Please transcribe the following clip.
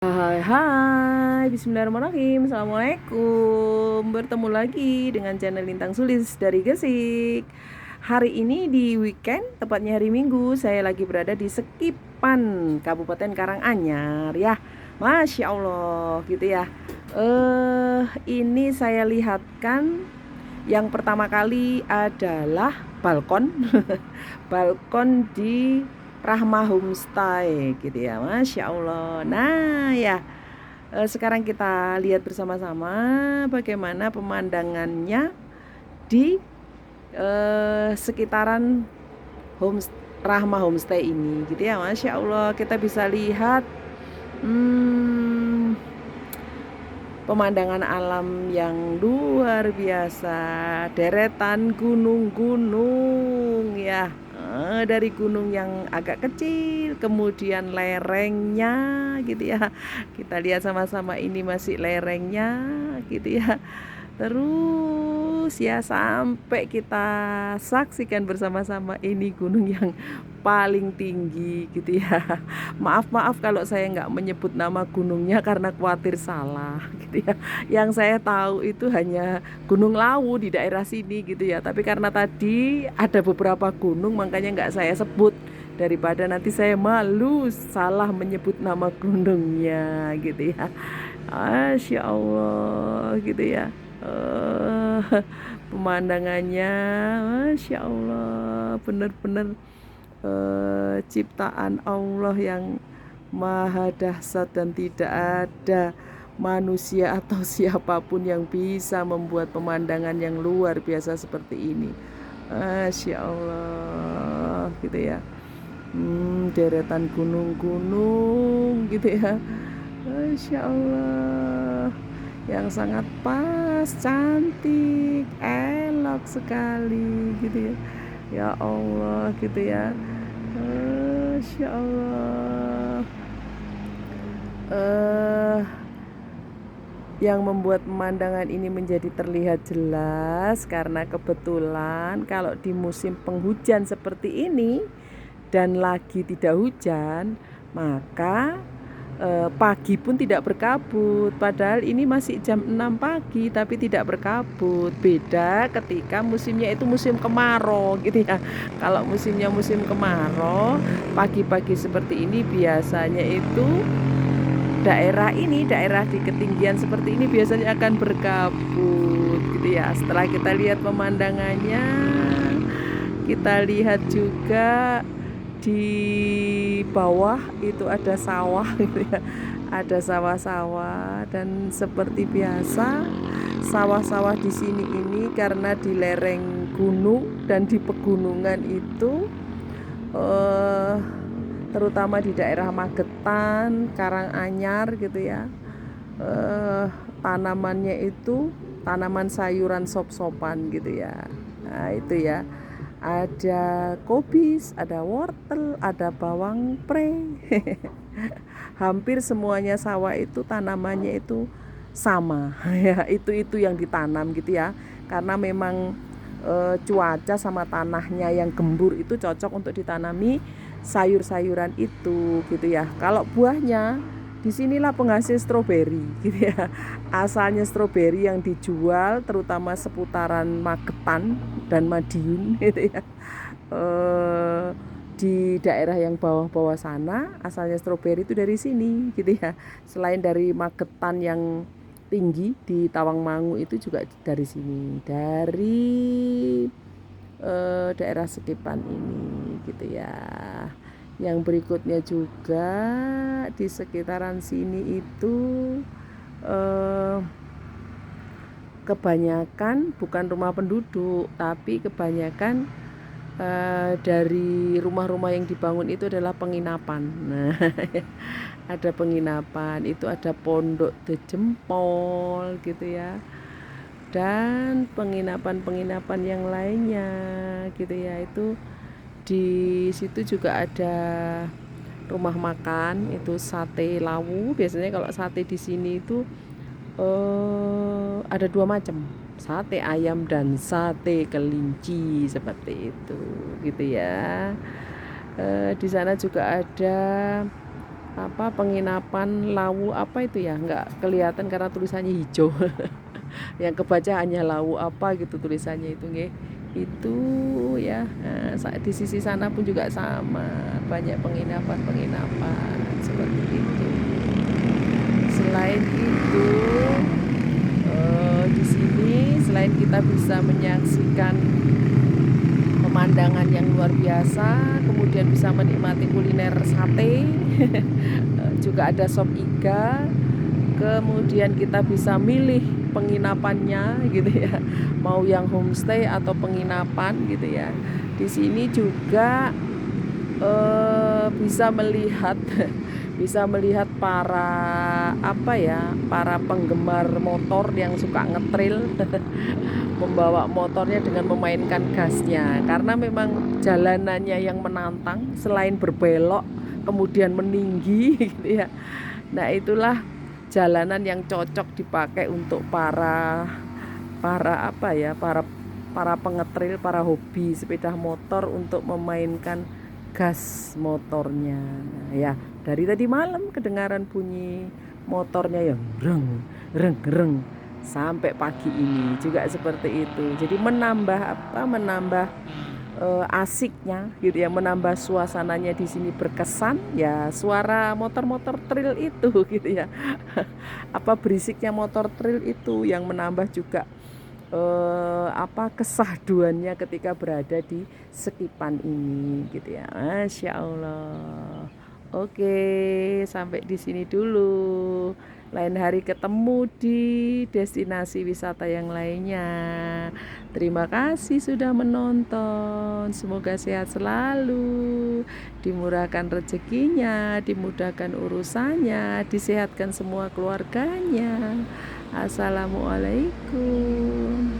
Hai hai, bismillahirrahmanirrahim. Assalamualaikum. Bertemu lagi dengan channel Lintang Sulis dari Gresik. Hari ini di weekend, tepatnya hari Minggu, saya lagi berada di Sekipan, Kabupaten Karanganyar ya. Masya Allah gitu ya. Ini saya lihatkan yang pertama kali adalah balkon. Balkon di Rahma Homestay gitu ya, Masya Allah. Nah ya, sekarang kita lihat bersama-sama bagaimana pemandangannya di sekitaran home Rahma Homestay ini gitu ya, Masya Allah. Kita bisa lihat hmm, pemandangan alam yang luar biasa, deretan gunung-gunung ya. Dari gunung yang agak kecil, kemudian lerengnya gitu ya. Kita lihat sama-sama, ini masih lerengnya gitu ya. Terus ya sampai kita saksikan bersama-sama ini gunung yang paling tinggi gitu ya. Maaf kalau saya nggak menyebut nama gunungnya karena khawatir salah gitu ya. Yang saya tahu itu hanya Gunung Lawu di daerah sini gitu ya. Tapi karena tadi ada beberapa gunung, makanya nggak saya sebut, daripada nanti saya malu salah menyebut nama gunungnya gitu ya. Masya Allah gitu ya. eh Pemandangannya, Masya Allah, benar-benar ciptaan Allah yang maha dahsyat, dan tidak ada manusia atau siapapun yang bisa membuat pemandangan yang luar biasa seperti ini. Masya Allah gitu ya. Deretan gunung-gunung gitu ya. Masya Allah, yang sangat pas, cantik, elok sekali gitu ya. Ya Allah gitu ya. Masya Allah. eh yang membuat pemandangan ini menjadi terlihat jelas karena kebetulan kalau di musim penghujan seperti ini dan lagi tidak hujan, maka pagi pun tidak berkabut. Padahal ini masih jam 6 pagi tapi tidak berkabut. Beda ketika musimnya itu musim kemarau gitu ya. Kalau musimnya musim kemarau, pagi-pagi seperti ini biasanya itu daerah di ketinggian seperti ini biasanya akan berkabut gitu ya. Setelah kita lihat pemandangannya, kita lihat juga di bawah itu ada sawah gitu ya. Ada sawah-sawah, dan seperti biasa sawah-sawah di sini ini karena di lereng gunung dan di pegunungan itu eh terutama di daerah Magetan, Karanganyar gitu ya. Tanamannya itu tanaman sayuran sop-sopan gitu ya. Nah, itu ya. Ada kobis, ada wortel, ada bawang pre. Hampir semuanya sawah itu tanamannya itu sama ya, itu yang ditanam gitu ya. Karena memang cuaca sama tanahnya yang gembur itu cocok untuk ditanami sayur-sayuran itu gitu ya. Kalau buahnya, disinilah penghasil stroberi gitu ya. Asalnya stroberi yang dijual terutama seputaran Magetan dan Madiun gitu ya. eh, di daerah yang bawah-bawah sana asalnya stroberi itu dari sini gitu ya. Selain dari Magetan yang tinggi di Tawangmangu itu juga dari sini, dari daerah Sekipan ini gitu ya. Yang berikutnya juga di sekitaran sini itu eh, kebanyakan bukan rumah penduduk, tapi kebanyakan dari rumah-rumah yang dibangun itu adalah penginapan. Nah, ada penginapan, itu ada pondok Dejempol gitu ya. Dan penginapan-penginapan yang lainnya gitu ya. Itu di situ juga ada rumah makan, itu sate Lawu. Biasanya kalau sate di sini itu ada dua macam, sate ayam dan sate kelinci seperti itu gitu ya. Di sana juga ada apa penginapan Lawu apa itu ya, nggak kelihatan karena tulisannya hijau. Yang kebaca hanya Lawu apa gitu tulisannya itu nggih. Itu ya, di sisi sana pun juga sama, banyak penginapan-penginapan seperti itu. Selain itu, di sini selain kita bisa menyaksikan pemandangan yang luar biasa, kemudian bisa menikmati kuliner sate, juga ada sop iga, kemudian kita bisa milih penginapannya gitu ya, mau yang homestay atau penginapan gitu ya. Di sini juga bisa melihat bisa melihat para apa ya, para penggemar motor yang suka ngetril membawa motornya dengan memainkan gasnya, karena memang jalanannya yang menantang selain berbelok kemudian meninggi gitu ya. Nah, itulah jalanan yang cocok dipakai untuk para para apa ya, para pengetril, para hobi sepeda motor untuk memainkan gas motornya. Ya, dari tadi malam kedengaran bunyi motornya yang reng reng reng sampai pagi ini juga seperti itu. Jadi menambah apa? Menambah asiknya gitu ya, menambah suasananya di sini berkesan ya, suara motor-motor trail itu gitu ya. Apa berisiknya motor trail itu yang menambah juga apa kesahduannya ketika berada di Sekipan ini gitu ya. Masya Allah. Oke, sampai di sini dulu. Lain hari ketemu di destinasi wisata yang lainnya. Terima kasih sudah menonton. Semoga sehat selalu, dimurahkan rezekinya, dimudahkan urusannya, disehatkan semua keluarganya. Assalamualaikum.